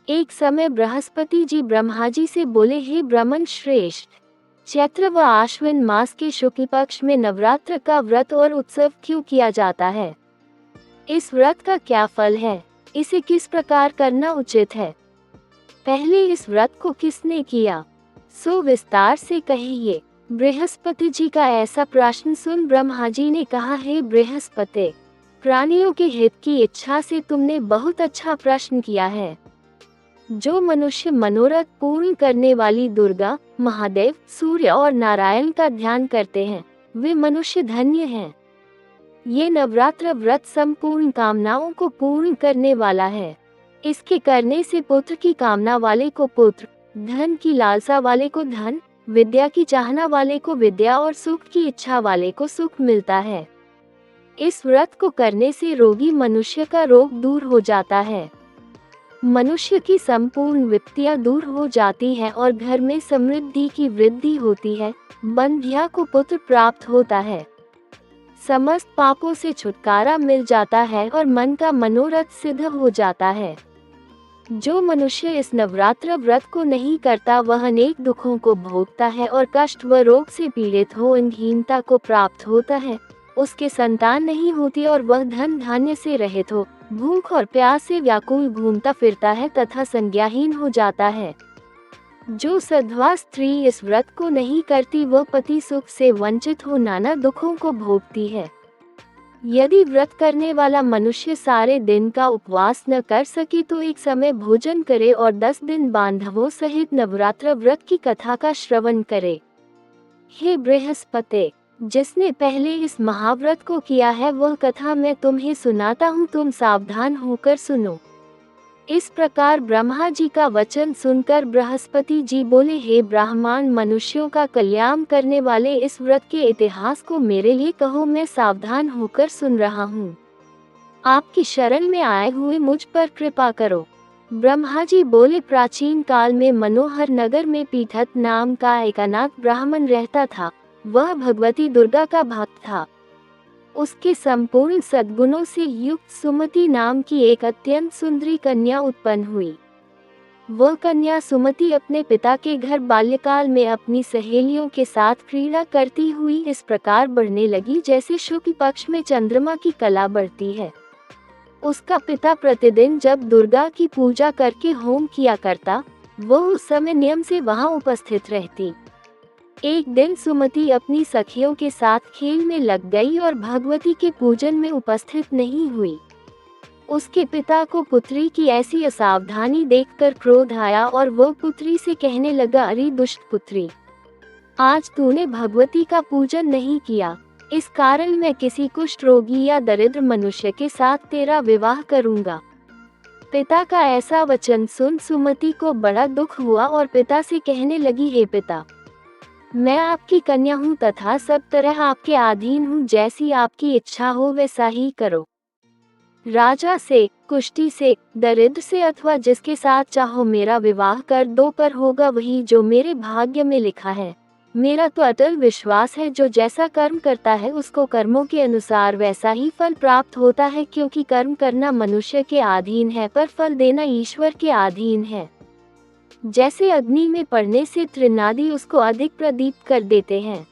एक समय बृहस्पति जी ब्रह्मा जी से बोले, हे ब्राह्मण श्रेष्ठ, चैत्र व आश्विन मास के शुक्ल पक्ष में नवरात्र का व्रत और उत्सव क्यों किया जाता है? इस व्रत का क्या फल है? इसे किस प्रकार करना उचित है? पहले इस व्रत को किसने किया, सो विस्तार से कहिए। बृहस्पति जी का ऐसा प्रश्न सुन ब्रह्मा जी ने कहा, हे बृहस्पति, प्राणियों के हित की इच्छा से तुमने बहुत अच्छा प्रश्न किया है। जो मनुष्य मनोरथ पूर्ण करने वाली दुर्गा, महादेव, सूर्य और नारायण का ध्यान करते हैं, वे मनुष्य धन्य हैं। ये नवरात्र व्रत संपूर्ण कामनाओं को पूर्ण करने वाला है। इसके करने से पुत्र की कामना वाले को पुत्र, धन की लालसा वाले को धन, विद्या की चाहना वाले को विद्या और सुख की इच्छा वाले को सुख मिलता है। इस व्रत को करने से रोगी मनुष्य का रोग दूर हो जाता है, मनुष्य की संपूर्ण विपत्तियां दूर हो जाती है और घर में समृद्धि की वृद्धि होती है। बंध्या को पुत्र प्राप्त होता है, समस्त पापों से छुटकारा मिल जाता है और मन का मनोरथ सिद्ध हो जाता है। जो मनुष्य इस नवरात्र व्रत को नहीं करता वह अनेक दुखों को भोगता है और कष्ट व रोग से पीड़ित हो हीनता को प्राप्त होता है। उसके संतान नहीं होती और वह धन धान्य से रहित हो, भूख और प्यास से व्याकुल घूमता फिरता है तथा संज्ञाहीन हो जाता है। जो सधवा स्त्री इस व्रत को नहीं करती वह पति सुख से वंचित हो नाना दुखों को भोगती है। यदि व्रत करने वाला मनुष्य सारे दिन का उपवास न कर सके तो एक समय भोजन करे और 10 दिन बांधवों सहित नवरात्र व्रत की कथा का श्रवण करे। हे बृहस्पति, जिसने पहले इस महाव्रत को किया है वह कथा मैं तुम्हें सुनाता हूँ, तुम सावधान होकर सुनो। इस प्रकार ब्रह्मा जी का वचन सुनकर बृहस्पति जी बोले, हे ब्राह्मण, मनुष्यों का कल्याण करने वाले इस व्रत के इतिहास को मेरे लिए कहो, मैं सावधान होकर सुन रहा हूँ। आपकी शरण में आए हुए मुझ पर कृपा करो। ब्रह्मा जी बोले, प्राचीन काल में मनोहर नगर में पीठत नाम का एक अनाथ ब्राह्मण रहता था। वह भगवती दुर्गा का भक्त था। उसके संपूर्ण सद्गुणों से युक्त सुमति नाम की एक अत्यंत सुंदरी कन्या उत्पन्न हुई। वह कन्या सुमति अपने पिता के घर बाल्यकाल में अपनी सहेलियों के साथ क्रीड़ा करती हुई इस प्रकार बढ़ने लगी जैसे शुक्ल पक्ष में चंद्रमा की कला बढ़ती है। उसका पिता प्रतिदिन जब दुर्गा की पूजा करके होम किया करता, वह उस समय नियम से वहां उपस्थित रहती। एक दिन सुमति अपनी सखियों के साथ खेल में लग गई और भगवती के पूजन में उपस्थित नहीं हुई। उसके पिता को पुत्री की ऐसी असावधानी देखकर क्रोध आया और वह पुत्री से कहने लगा, अरे दुष्ट पुत्री, आज तूने भगवती का पूजन नहीं किया, इस कारण मैं किसी कुष्ठ रोगी या दरिद्र मनुष्य के साथ तेरा विवाह करूंगा। पिता का ऐसा वचन सुन सुमति को बड़ा दुख हुआ और पिता से कहने लगी, हे पिता, मैं आपकी कन्या हूँ तथा सब तरह आपके अधीन हूँ, जैसी आपकी इच्छा हो वैसा ही करो। राजा से, कुष्ठी से, दरिद्र से अथवा जिसके साथ चाहो मेरा विवाह कर दो, पर होगा वही जो मेरे भाग्य में लिखा है। मेरा तो अटल विश्वास है जो जैसा कर्म करता है उसको कर्मों के अनुसार वैसा ही फल प्राप्त होता है, क्योंकि कर्म करना मनुष्य के अधीन है पर फल देना ईश्वर के अधीन है। जैसे अग्नि में पड़ने से तृणादि उसको अधिक प्रदीप्त कर देते हैं,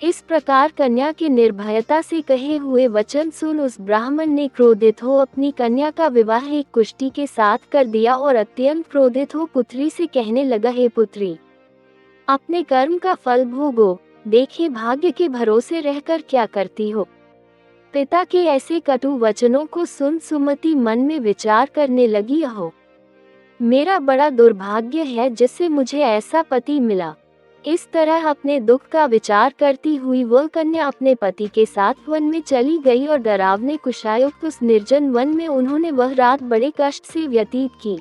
इस प्रकार कन्या के निर्भयता से कहे हुए वचन सुन उस ब्राह्मण ने क्रोधित हो अपनी कन्या का विवाह एक कुष्ठी के साथ कर दिया और अत्यंत क्रोधित हो पुत्री से कहने लगा, हे पुत्री, अपने कर्म का फल भोगो, देखे भाग्य के भरोसे रहकर क्या करती हो। पिता के ऐसे कटु वचनों को सुन सुमति मन में विचार करने लगी, हो मेरा बड़ा दुर्भाग्य है जिससे मुझे ऐसा पति मिला। इस तरह अपने दुख का विचार करती हुई वह कन्या अपने पति के साथ वन में चली गई और डरावने कुशायुक्त उस निर्जन वन में उन्होंने वह रात बड़े कष्ट से व्यतीत की।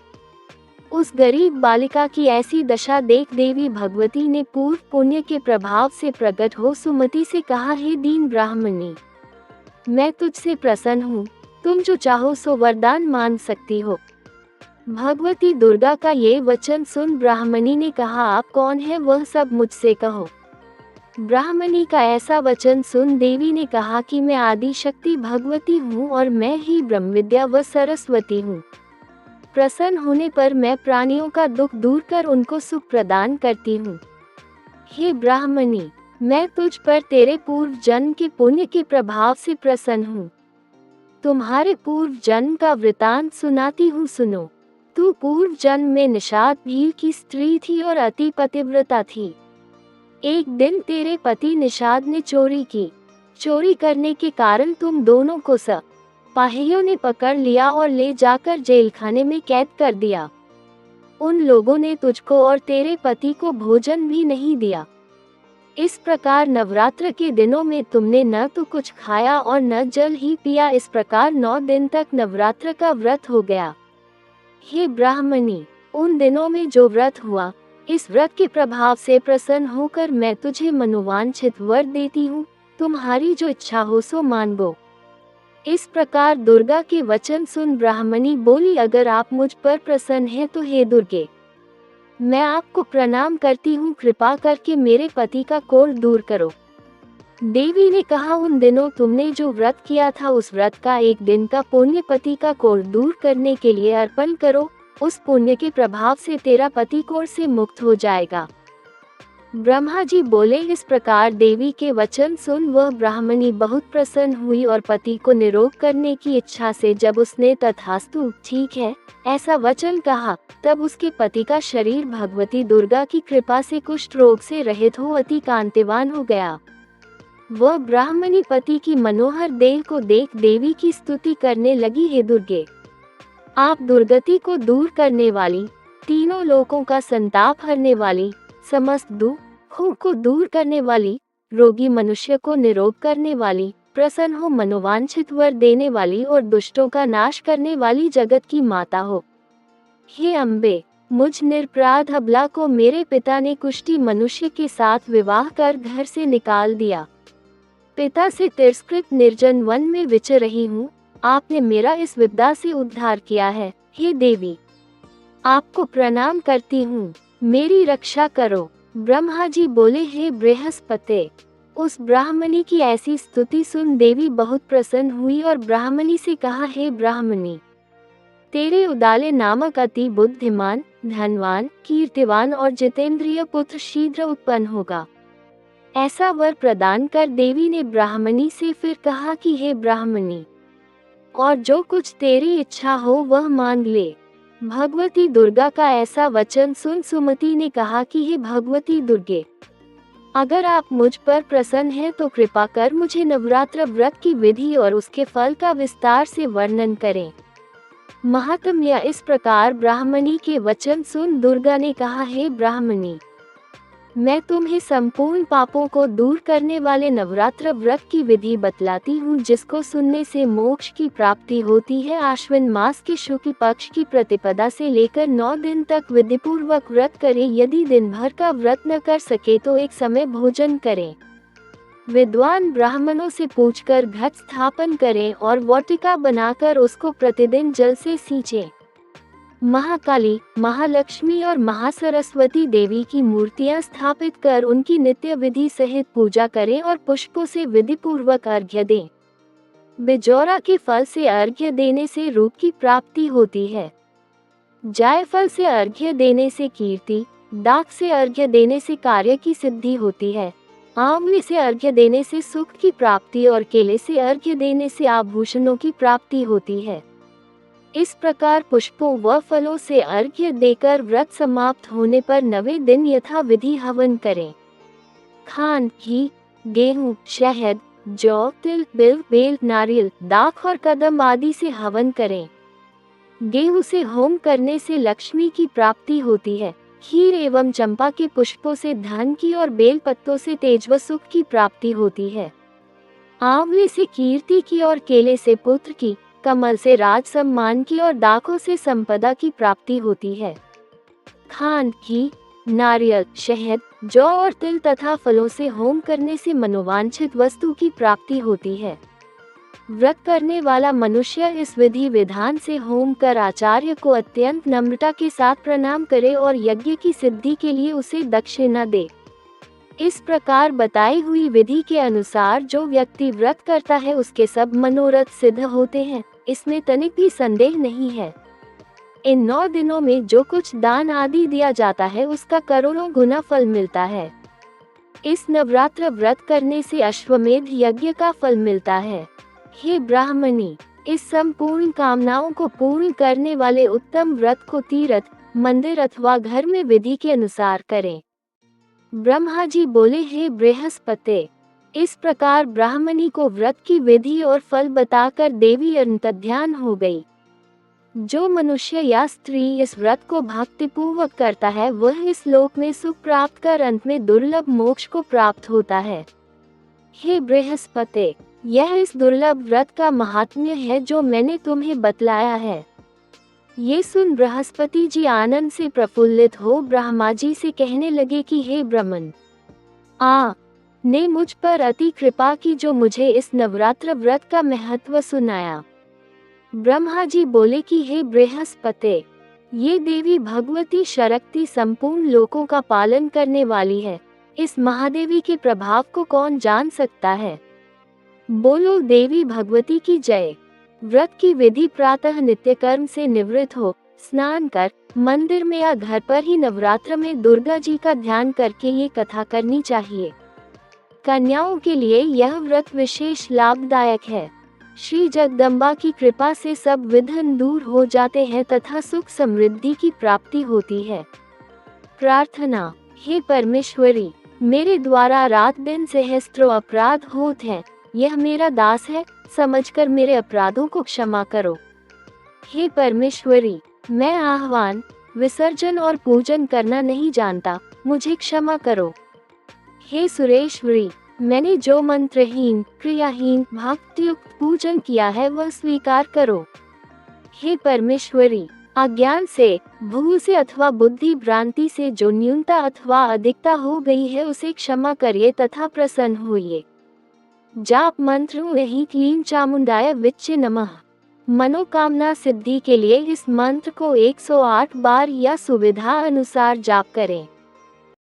उस गरीब बालिका की ऐसी दशा देख देवी भगवती ने पूर्व पुण्य के प्रभाव से प्रकट हो सुमति से कहा, हे दीन ब्राह्मणी, मैं तुझसे प्रसन्न हूँ, तुम जो चाहो सो वरदान मान सकती हो। भगवती दुर्गा का ये वचन सुन ब्राह्मणी ने कहा, आप कौन है वह सब मुझसे कहो। ब्राह्मणी का ऐसा वचन सुन देवी ने कहा कि मैं आदि शक्ति भगवती हूँ और मैं ही ब्रह्म विद्या व सरस्वती हूँ। प्रसन्न होने पर मैं प्राणियों का दुख दूर कर उनको सुख प्रदान करती हूँ। हे ब्राह्मणी, मैं तुझ पर तेरे पूर्व जन्म के पुण्य के प्रभाव से प्रसन्न हूँ। तुम्हारे पूर्व जन्म का वृतांत सुनाती हूँ, सुनो। तू पूर्व जन्म में निषाद भील की स्त्री थी और अति पतिव्रता थी। एक दिन तेरे पति निषाद ने चोरी की। चोरी करने के कारण तुम दोनों को सिपाहियों ने पकड़ लिया और ले जाकर जेलखाने में कैद कर दिया। उन लोगों ने तुझको और तेरे पति को भोजन भी नहीं दिया। इस प्रकार नवरात्र के दिनों में तुमने न तो कुछ खाया और न जल ही पिया। इस प्रकार 9 दिन तक नवरात्र का व्रत हो गया। हे ब्राह्मणी, उन दिनों में जो व्रत हुआ, इस व्रत के प्रभाव से प्रसन्न होकर मैं तुझे मनोवांछित वर देती हूँ। तुम्हारी जो इच्छा हो सो मांगो। इस प्रकार दुर्गा के वचन सुन ब्राह्मणी बोली, अगर आप मुझ पर प्रसन्न हैं तो हे दुर्गे, मैं आपको प्रणाम करती हूँ। कृपा करके मेरे पति का कोढ़ दूर करो। देवी ने कहा, उन दिनों तुमने जो व्रत किया था उस व्रत का एक दिन का पुण्य पति का कोढ़ दूर करने के लिए अर्पण करो। उस पुण्य के प्रभाव से तेरा पति कोढ़ से मुक्त हो जाएगा। ब्रह्मा जी बोले, इस प्रकार देवी के वचन सुन वह ब्राह्मणी बहुत प्रसन्न हुई और पति को निरोग करने की इच्छा से जब उसने तथास्तु, ठीक है, ऐसा वचन कहा, तब उसके पति का शरीर भगवती दुर्गा की कृपा से कुष्ठ रोग से रहित हो अति कांतिवान हो गया। वह ब्राह्मणी पति की मनोहर देह को देख देवी की स्तुति करने लगी, हे दुर्गे, आप दुर्गति को दूर करने वाली, तीनों लोकों का संताप हरने वाली, समस्त दुखों को दूर करने वाली, रोगी मनुष्य को निरोग करने वाली, प्रसन्न हो मनोवांछित वर देने वाली और दुष्टों का नाश करने वाली जगत की माता हो। हे अम्बे, मुझ निरपराध अबला को मेरे पिता ने कुष्ठी मनुष्य के साथ विवाह कर घर से निकाल दिया। पिता से तिरस्कृत निर्जन वन में विचर रही हूँ। आपने मेरा इस विपदा से उद्धार किया है। हे देवी, आपको प्रणाम करती हूँ, मेरी रक्षा करो। ब्रह्मा जी बोले, हे बृहस्पति, उस ब्राह्मणी की ऐसी स्तुति सुन देवी बहुत प्रसन्न हुई और ब्राह्मणी से कहा, हे ब्राह्मणी, तेरे उदाले नामक अति बुद्धिमान, धनवान, कीर्तिवान और जितेंद्रिय पुत्र शीघ्र उत्पन्न होगा। ऐसा वर प्रदान कर देवी ने ब्राह्मणी से फिर कहा कि हे ब्राह्मणी, और जो कुछ तेरी इच्छा हो वह मांग ले। भगवती दुर्गा का ऐसा वचन सुन सुमति ने कहा कि हे भगवती दुर्गे, अगर आप मुझ पर प्रसन्न हैं तो कृपा कर मुझे नवरात्र व्रत की विधि और उसके फल का विस्तार से वर्णन करें। महात्म्य। इस प्रकार ब्राह्मणी के वचन सुन दुर्गा ने कहा, हे ब्राह्मणी, मैं तुम्हें संपूर्ण पापों को दूर करने वाले नवरात्र व्रत की विधि बतलाती हूँ, जिसको सुनने से मोक्ष की प्राप्ति होती है। आश्विन मास के शुक्ल पक्ष की प्रतिपदा से लेकर 9 दिन तक विधिपूर्वक व्रत करें। यदि दिन भर का व्रत न कर सके तो एक समय भोजन करें। विद्वान ब्राह्मणों से पूछकर घट स्थापन करें और वाटिका बनाकर उसको प्रतिदिन जल से सींचें। महाकाली, महालक्ष्मी और महासरस्वती देवी की मूर्तियां स्थापित कर उनकी नित्य विधि सहित पूजा करें और पुष्पों से विधि पूर्वक अर्घ्य दें। बिजौरा के फल से अर्घ्य देने से रूप की प्राप्ति होती है। जायफल से अर्घ्य देने से कीर्ति, दाख से अर्घ्य देने से कार्य की सिद्धि होती है। आंवले से अर्घ्य देने से सुख की प्राप्ति और केले से अर्घ्य देने से आभूषणों की प्राप्ति होती है। इस प्रकार पुष्पों व फलों से अर्घ्य देकर व्रत समाप्त होने पर 9वें दिन यथा विधि हवन करें। खांड, घी, गेहूं, शहद, जौ, तिल, बिल, बेल, नारियल, दाख और कदम आदि से हवन करें। गेहूं से होम करने से लक्ष्मी की प्राप्ति होती है। खीर एवं चंपा के पुष्पों से धन की और बेल पत्तों से तेज व सुख की प्राप्ति होती है। आंवले से कीर्ति की और केले से पुत्र की, कमल से राज सम्मान की और दाखों से संपदा की प्राप्ति होती है। खांड, घी, नारियल, शहद, जौ और तिल तथा फलों से होम करने से मनोवांछित वस्तु की प्राप्ति होती है। व्रत करने वाला मनुष्य इस विधि विधान से होम कर आचार्य को अत्यंत नम्रता के साथ प्रणाम करे और यज्ञ की सिद्धि के लिए उसे दक्षिणा दे। इस प्रकार बताई हुई विधि के अनुसार जो व्यक्ति व्रत करता है उसके सब मनोरथ सिद्ध होते हैं, इसमें तनिक भी संदेह नहीं है। इन 9 दिनों में जो कुछ दान आदि दिया जाता है उसका करोड़ों गुना फल मिलता है। इस नवरात्र व्रत करने से अश्वमेध यज्ञ का फल मिलता है। हे ब्राह्मणी, इस संपूर्ण कामनाओं को पूर्ण करने वाले उत्तम व्रत को तीर्थ, मंदिर अथवा घर में विधि के अनुसार करें। ब्रह्मा जी बोले, हे बृहस्पति, इस प्रकार ब्राह्मणी को व्रत की विधि और फल बताकर देवी अंतर्ध्यान हो गई। जो मनुष्य या स्त्री इस व्रत को भक्तिपूर्वक करता है वह इस लोक में सुख प्राप्त कर अंत में दुर्लभ मोक्ष को प्राप्त होता है। हे बृहस्पति, यह इस दुर्लभ व्रत का महात्म्य है जो मैंने तुम्हें बतलाया है। ये सुन बृहस्पति जी आनंद से प्रफुल्लित हो ब्रह्मा जी से कहने लगे कि हे ब्रह्मन, ने मुझ पर अति कृपा की जो मुझे इस नवरात्र व्रत का महत्व सुनाया। ब्रह्मा जी बोले कि हे बृहस्पति, ये देवी भगवती शक्ति संपूर्ण लोकों का पालन करने वाली है। इस महादेवी के प्रभाव को कौन जान सकता है। बोलो देवी भगवती की जय। व्रत की विधि प्रातः नित्य कर्म से निवृत्त हो स्नान कर मंदिर में या घर पर ही नवरात्र में दुर्गा जी का ध्यान करके ये कथा करनी चाहिए। कन्याओं के लिए यह व्रत विशेष लाभदायक है। श्री जगदम्बा की कृपा से सब विघ्न दूर हो जाते हैं तथा सुख समृद्धि की प्राप्ति होती है। प्रार्थना। हे परमेश्वरी, मेरे द्वारा रात दिन सहस्त्रों अपराध होते हैं, यह मेरा दास है, समझकर मेरे अपराधों को क्षमा करो। हे परमेश्वरी, मैं आह्वान, विसर्जन और पूजन करना नहीं जानता, मुझे क्षमा करो। हे सुरेश्वरी, मैंने जो मंत्रहीन, क्रियाहीन, भक्तियुक्त पूजन किया है वह स्वीकार करो। हे परमेश्वरी, अज्ञान से, भूल से अथवा बुद्धि भ्रांति से जो न्यूनता अथवा अधिकता हो गई है उसे क्षमा करिए तथा प्रसन्न होइए। जाप मंत्र वही क्लीं चामुंडाय विच्चे नमः। मनोकामना सिद्धि के लिए इस मंत्र को 108 बार या सुविधा अनुसार जाप करें।